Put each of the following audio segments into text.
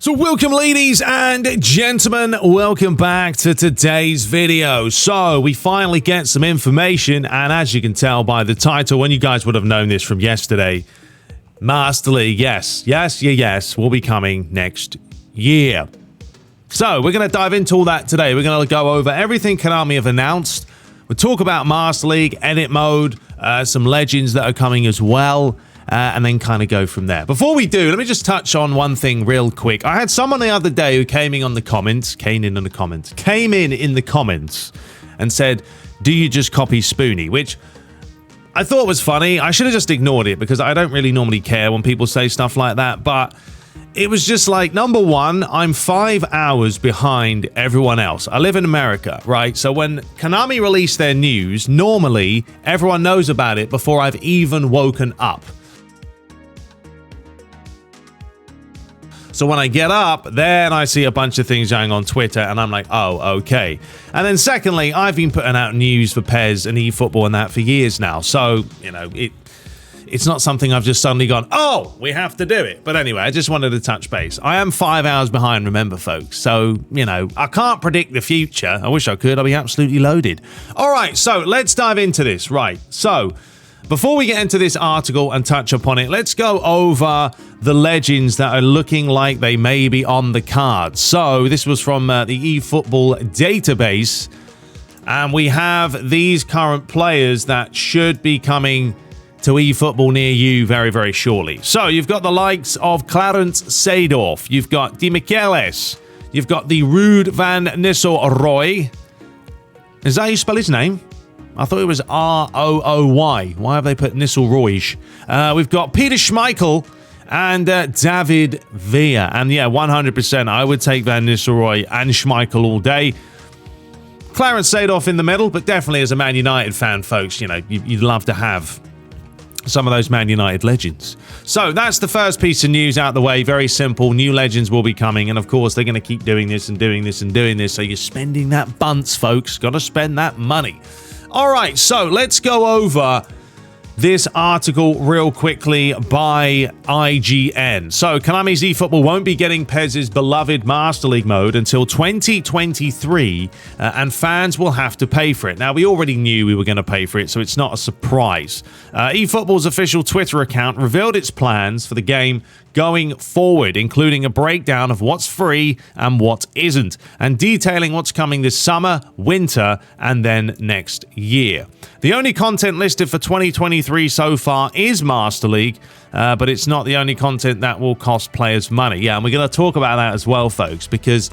So welcome, ladies and gentlemen, welcome back to today's video. So we finally get some information, and as you can tell by the title, and you guys would have known this from yesterday, Master League, yes, will be coming next year. So we're going to dive into all that today. We're going to go over everything Konami have announced. We'll talk about Master League, edit mode, some legends that are coming as well, and then kind of go from there. Before we do, let me just touch on one thing real quick. I had someone the other day who came in in the comments and said, do you just copy Spoonie? Which I thought was funny. I should have just ignored it because I don't really normally care when people say stuff like that, but it was just like, number one, I'm 5 hours behind everyone else. I live in America, right? So when Konami release their news, normally everyone knows about it before I've even woken up. So when I get up, then I see a bunch of things going on Twitter, and I'm like, oh, okay. And then secondly, I've been putting out news for PES and eFootball and that for years now. So, you know, it's not something I've just suddenly gone, oh, we have to do it. But anyway, I just wanted to touch base. I am 5 hours behind, remember, folks. So, you know, I can't predict the future. I wish I could. I'll be absolutely loaded. All right, so let's dive into this. Right, so before we get into this article and touch upon it, let's go over the legends that are looking like they may be on the card. So this was from the eFootball database, and we have these current players that should be coming to eFootball near you very, very shortly. So you've got the likes of Clarence Seedorf, you've got Di Michelis, you've got the Ruud van Nistelrooy. Is that how you spell his name? I thought it was R-O-O-Y. Why have they put Nistelrooy? We've got Peter Schmeichel and David Villa. And yeah, 100%, I would take Van Nistelrooy and Schmeichel all day. Clarence Seedorf in the middle, but definitely as a Man United fan, folks, you know, you'd love to have some of those Man United legends. So that's the first piece of news out the way. Very simple. New legends will be coming. And of course, they're going to keep doing this and doing this and doing this. So you're spending that bunts, folks. Got to spend that money. All right, so let's go over this article real quickly by IGN. So Konami's eFootball won't be getting PES's beloved Master League mode until 2023, and fans will have to pay for it. Now, we already knew we were going to pay for it, so it's not a surprise. eFootball's official Twitter account revealed its plans for the game going forward, including a breakdown of what's free and what isn't, and detailing what's coming this summer, winter, and then next year. The only content listed for 2023 so far is Master League, but it's not the only content that will cost players money. Yeah, and we're going to talk about that as well, folks, because,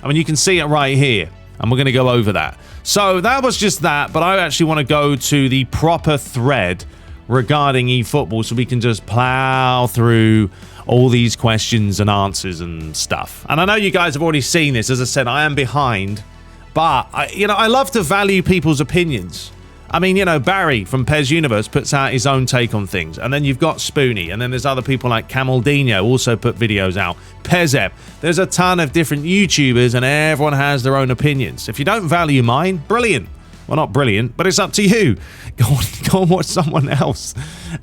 I mean, you can see it right here, and we're going to go over that. So that was just that, but I actually want to go to the proper thread regarding eFootball so we can just plow through all these questions and answers and stuff. And I know you guys have already seen this. As I said, I am behind, but I love to value people's opinions. I mean, you know, Barry from PES Universe puts out his own take on things, and then you've got Spoonie, and then there's other people like Camaldino also put videos out. PESEP. There's a ton of different YouTubers, and everyone has their own opinions. If you don't value mine, brilliant. Well, not brilliant, but it's up to you. Go and watch someone else.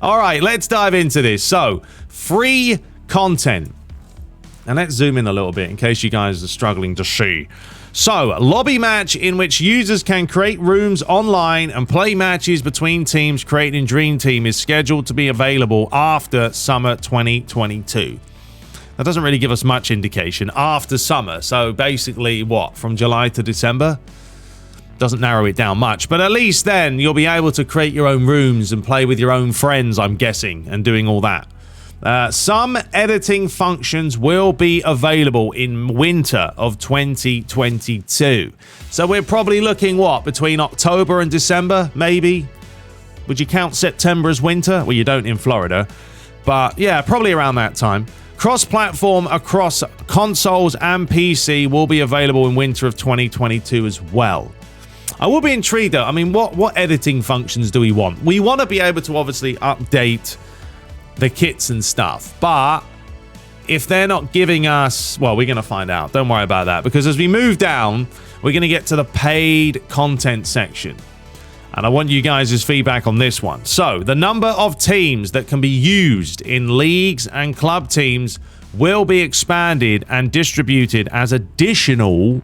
All right, let's dive into this. So, free content. And let's zoom in a little bit in case you guys are struggling to see. So, lobby match in which users can create rooms online and play matches between teams creating Dream Team is scheduled to be available after summer 2022. That doesn't really give us much indication. After summer. So, basically, what? From July to December? Doesn't narrow it down much, but at least then you'll be able to create your own rooms and play with your own friends, I'm guessing, and doing all that. Some editing functions will be available in winter of 2022. So we're probably looking, what, between October and December, maybe? Would you count September as winter? Well, you don't in Florida. But yeah, probably around that time. Cross-platform across consoles and PC will be available in winter of 2022 as well. I will be intrigued though. I mean, what editing functions do we want? We want to be able to obviously update the kits and stuff, but if they're not giving us, well, we're going to find out. Don't worry about that, because as we move down, we're going to get to the paid content section. And I want you guys' feedback on this one. So, the number of teams that can be used in leagues and club teams will be expanded and distributed as additional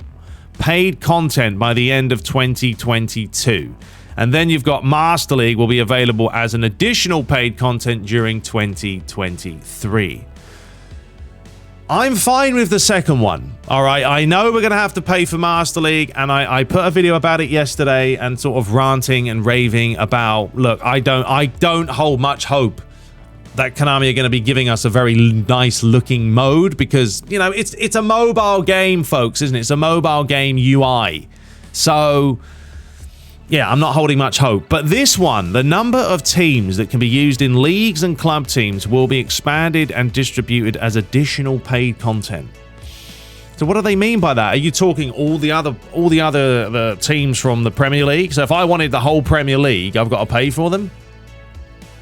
paid content by the end of 2022. And then you've got Master League will be available as an additional paid content during 2023. I'm fine with the second one. All right, I know we're going to have to pay for Master League, and I put a video about it yesterday and sort of ranting and raving about, look, I don't hold much hope that Konami are going to be giving us a very nice looking mode, because, you know, it's a mobile game, folks, isn't it? It's a mobile game UI. So yeah, I'm not holding much hope. But this one, the number of teams that can be used in leagues and club teams will be expanded and distributed as additional paid content. So what do they mean by that? Are you talking all the other teams from the Premier League? So if I wanted the whole Premier League, I've got to pay for them?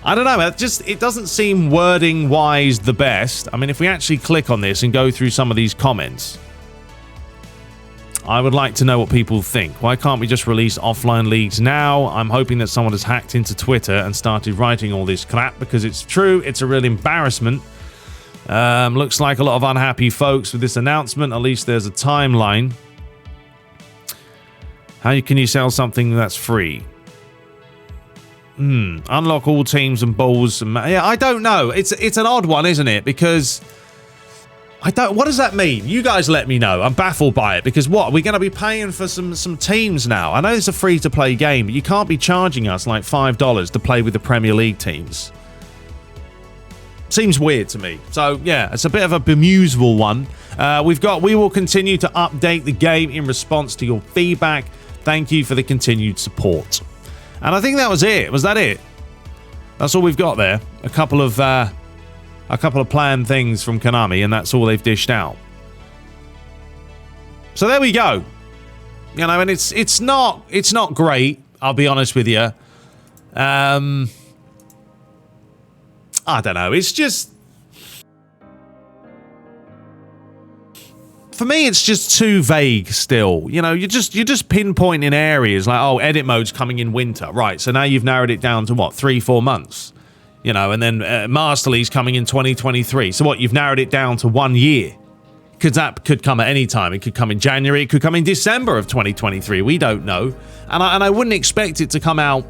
I don't know. It doesn't seem wording wise the best. I mean, if we actually click on this and go through some of these comments, I would like to know what people think. Why can't we just release offline leagues now? I'm hoping that someone has hacked into Twitter and started writing all this crap, because it's true. It's a real embarrassment. Looks like a lot of unhappy folks with this announcement. At least there's a timeline. How can you sell something that's free? Unlock all teams and balls. Yeah, I don't know. It's an odd one, isn't it? Because what does that mean? You guys let me know. I'm baffled by it, because what? Are we going to be paying for some teams now? I know it's a free-to-play game, but you can't be charging us like $5 to play with the Premier League teams. Seems weird to me. So yeah, it's a bit of a bemusable one. We will continue to update the game in response to your feedback. Thank you for the continued support. And I think that was it. Was that it? That's all we've got there. A couple of planned things from Konami, and that's all they've dished out. So there we go. You know, and it's not great, I'll be honest with you. I don't know. It's just, for me, it's just too vague still. You know, you're just pinpointing areas like, oh, edit mode's coming in winter. Right, so now you've narrowed it down to what, 3-4 months? You know, and then Master League's coming in 2023. So what, you've narrowed it down to 1 year? Because that could come at any time. It could come in January. It could come in December of 2023. We don't know. And I wouldn't expect it to come out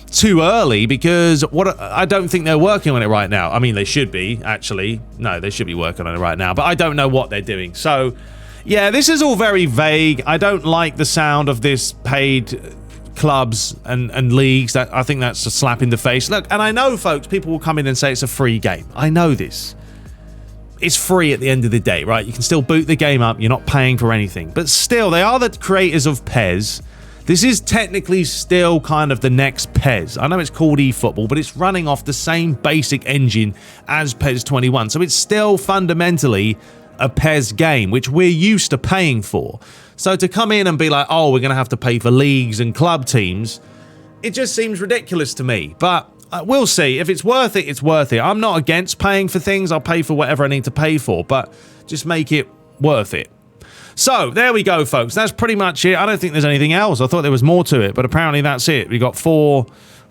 too early, because I don't think they're working on it right now. I mean, they should be, actually. No, they should be working on it right now. But I don't know what they're doing. So, yeah, this is all very vague. I don't like the sound of this paid clubs and leagues. I think that's a slap in the face. Look, and I know, folks, people will come in and say it's a free game. I know this. It's free at the end of the day, right? You can still boot the game up. You're not paying for anything. But still, they are the creators of PES. This is technically still kind of the next PES. I know it's called eFootball, but it's running off the same basic engine as PES 21. So it's still fundamentally a PES game, which we're used to paying for. So to come in and be like, oh, we're going to have to pay for leagues and club teams, it just seems ridiculous to me. But we'll see. If it's worth it, it's worth it. I'm not against paying for things. I'll pay for whatever I need to pay for, but just make it worth it. So there we go, folks. That's pretty much it. I don't think there's anything else. I thought there was more to it, but apparently that's it. We got four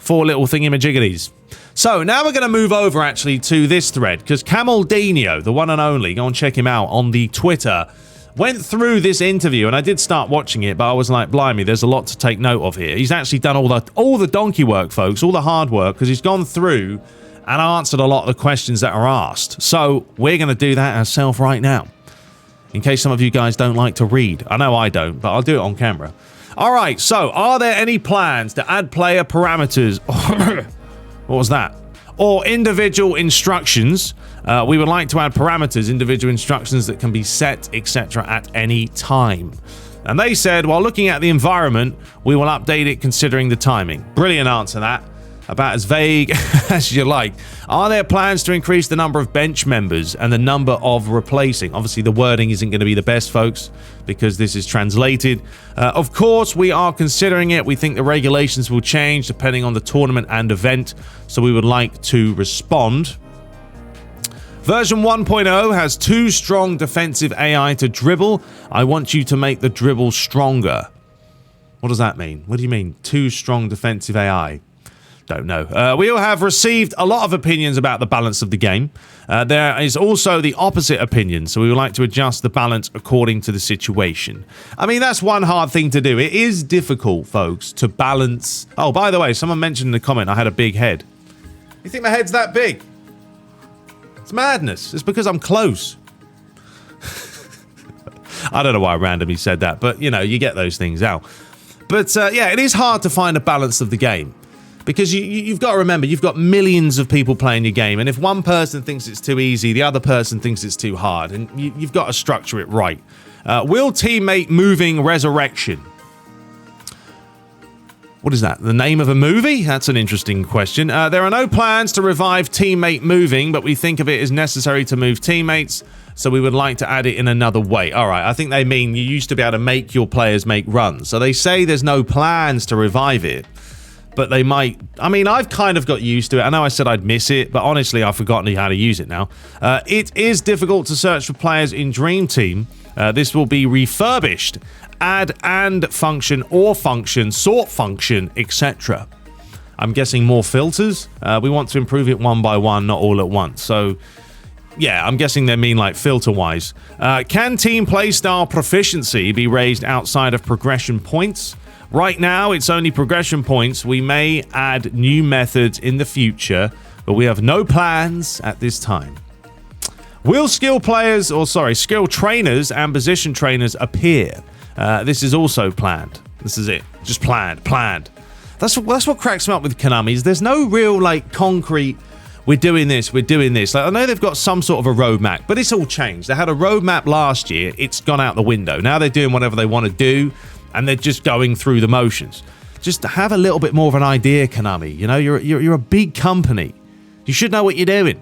little thingamajiggities. So now we're going to move over actually to this thread, because Camaldino, the one and only, go and check him out on the Twitter, went through this interview, and I did start watching it, but I was like, blimey, there's a lot to take note of here. He's actually done all the donkey work, folks, all the hard work, because he's gone through and answered a lot of the questions that are asked. So we're going to do that ourselves right now, in case some of you guys don't like to read. I know I don't, but I'll do it on camera. All right, so are there any plans to add player parameters? What was that? Or individual instructions? We would like to add parameters, individual instructions that can be set, etc. at any time. And they said, while looking at the environment, we will update it considering the timing. Brilliant answer, that. About as vague as you like. Are there plans to increase the number of bench members and the number of replacing? Obviously, the wording isn't going to be the best, folks, because this is translated. Of course, we are considering it. We think the regulations will change depending on the tournament and event, so we would like to respond. Version 1.0 has too strong defensive AI to dribble. I want you to make the dribble stronger. What does that mean? What do you mean, too strong defensive AI? Don't know. We all have received a lot of opinions about the balance of the game. There is also the opposite opinion, so we would like to adjust the balance according to the situation. I mean, that's one hard thing to do. It is difficult, folks, to balance. Oh, by the way, someone mentioned in the comment I had a big head. You think my head's that big? It's madness. It's because I'm close. I don't know why I randomly said that, but, you know, you get those things out. But, yeah, it is hard to find a balance of the game. Because you've got to remember, you've got millions of people playing your game, and if one person thinks it's too easy, the other person thinks it's too hard, and you've got to structure it right. Will teammate moving resurrection? What is that? The name of a movie? That's an interesting question. There are no plans to revive teammate moving, but we think of it as necessary to move teammates, so we would like to add it in another way. All right, I think they mean you used to be able to make your players make runs. So they say there's no plans to revive it. But they might. I mean, I've kind of got used to it. I know I said I'd miss it, but honestly, I've forgotten how to use it now. It is difficult to search for players in Dream Team. This will be refurbished. Add and function or function, sort function, etc. I'm guessing more filters. We want to improve it one by one, not all at once. So, yeah, I'm guessing they mean like filter-wise. Can team playstyle proficiency be raised outside of progression points? Right now, it's only progression points. We may add new methods in the future, but we have no plans at this time. Will skill trainers and position trainers appear? This is also planned. This is it. Just planned. That's what cracks me up with Konami, is there's no real, like, concrete, we're doing this. Like, I know they've got some sort of a roadmap, but it's all changed. They had a roadmap last year. It's gone out the window. Now they're doing whatever they want to do. And they're just going through the motions. Just have a little bit more of an idea, Konami. You know, you're a big company. You should know what you're doing.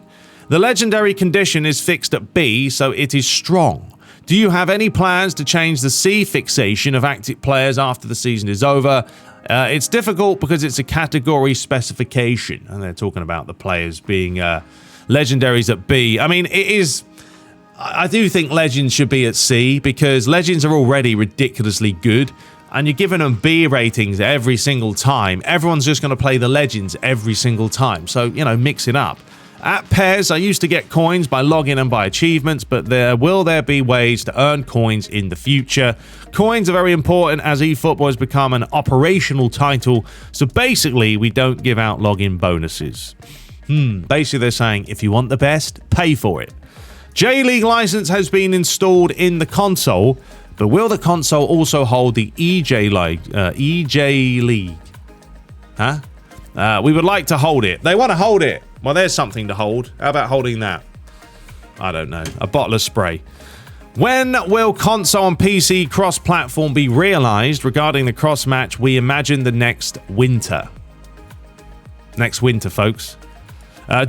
The legendary condition is fixed at B, so it is strong. Do you have any plans to change the C fixation of active players after the season is over? It's difficult because it's a category specification. And they're talking about the players being legendaries at B. I mean, it is... I do think Legends should be at C, because Legends are already ridiculously good, and you're giving them B ratings every single time. Everyone's just going to play the Legends every single time, so, you know, mix it up. At PES, I used to get coins by login and by achievements, but will there be ways to earn coins in the future? Coins are very important as eFootball has become an operational title, so basically we don't give out login bonuses. Basically they're saying, if you want the best, pay for it. J-League license has been installed in the console, but will the console also hold the EJ League? We would like to hold it. They want to hold it. Well, there's something to hold. How about holding that? I don't know. A bottle of spray. When will console and PC cross-platform be realized? Regarding the cross-match, we imagine the next winter. Next winter, folks.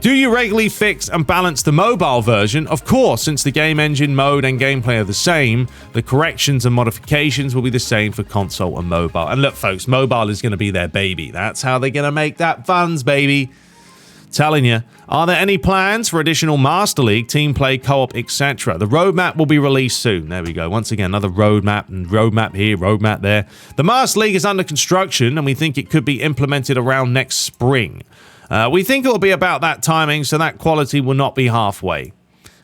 Do you regularly fix and balance the mobile version? Of course, since the game engine, mode, and gameplay are the same, the corrections and modifications will be the same for console and mobile. And look, folks, mobile is going to be their baby. That's how they're going to make that funds, baby. Telling you. Are there any plans for additional Master League, team play, co-op, etc.? The roadmap will be released soon. There we go. Once again, another roadmap, and roadmap here, roadmap there. The Master League is under construction, and we think it could be implemented around next spring. We think it will be about that timing, so that quality will not be halfway.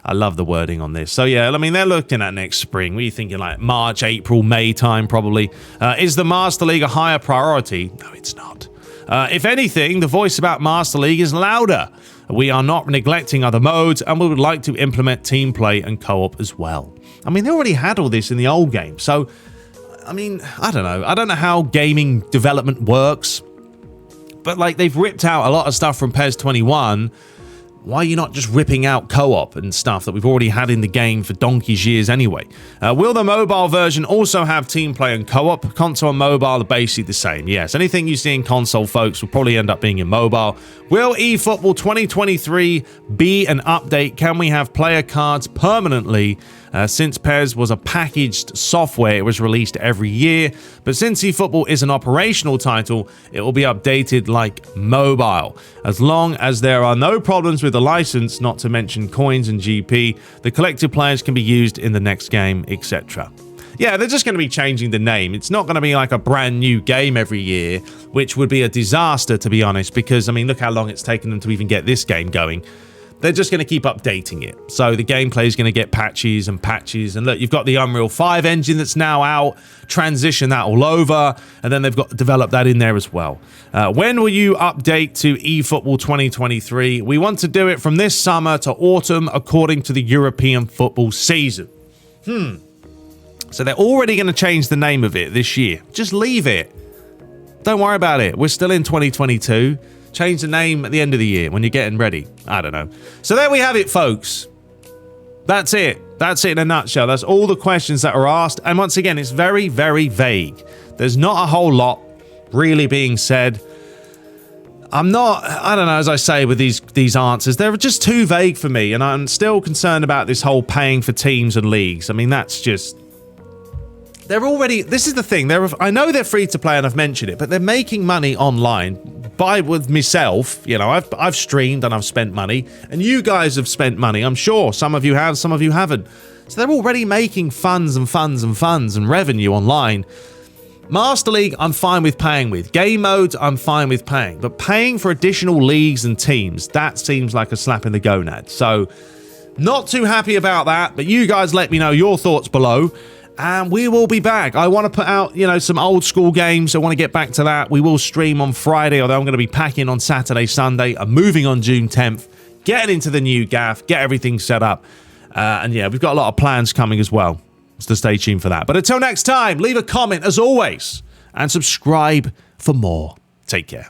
I love the wording on this. So, yeah, I mean, they're looking at next spring. What are you thinking, like March, April, May time, probably? Is the Master League a higher priority? No, it's not. If anything, the voice about Master League is louder. We are not neglecting other modes, and we would like to implement team play and co-op as well. I mean, they already had all this in the old game, so, I mean, I don't know. I don't know how gaming development works. But, like, they've ripped out a lot of stuff from PES 21. Why are you not just ripping out co-op and stuff that we've already had in the game for donkey's years anyway? Will the mobile version also have team play and co-op? Console and mobile are basically the same. Yes, anything you see in console, folks, will probably end up being in mobile. Will eFootball 2023 be an update? Can we have player cards permanently? Since PES was a packaged software, it was released every year. But since eFootball is an operational title, it will be updated like mobile. As long as there are no problems with the license, not to mention coins and GP, the collected players can be used in the next game, etc. yeah, they're just going to be changing the name. It's not going to be like a brand new game every year, which would be a disaster, to be honest, because, I mean, look how long it's taken them to even get this game going. They're just going to keep updating it. So the gameplay is going to get patches and patches. And look, you've got the Unreal 5 engine that's now out. Transition that all over. And then they've got to develop that in there as well. When will you update to eFootball 2023? We want to do it from this summer to autumn according to the European football season. So they're already going to change the name of it this year. Just leave it. Don't worry about it. We're still in 2022. Change the name at the end of the year when you're getting ready. I don't know. So there we have it, folks. That's it. That's it in a nutshell. That's all the questions that are asked. And once again, it's very, very vague. There's not a whole lot really being said. I don't know, as I say with these answers, they're just too vague for me. And I'm still concerned about this whole paying for teams and leagues. I mean, that's just... They're already... This is the thing. I know they're free to play and I've mentioned it, but they're making money online with myself. You know, I've streamed and I've spent money, and you guys have spent money. I'm sure some of you have, some of you haven't. So they're already making funds and revenue online. Master League, I'm fine with paying with. Game modes, I'm fine with paying. But paying for additional leagues and teams, that seems like a slap in the gonad. So, not too happy about that, but you guys let me know your thoughts below. And we will be back. I want to put out, you know, some old school games. I want to get back to that. We will stream on Friday, although I'm going to be packing on Saturday, Sunday. I'm moving on June 10th, getting into the new gaff, get everything set up. And yeah, we've got a lot of plans coming as well. So stay tuned for that. But until next time, leave a comment as always and subscribe for more. Take care.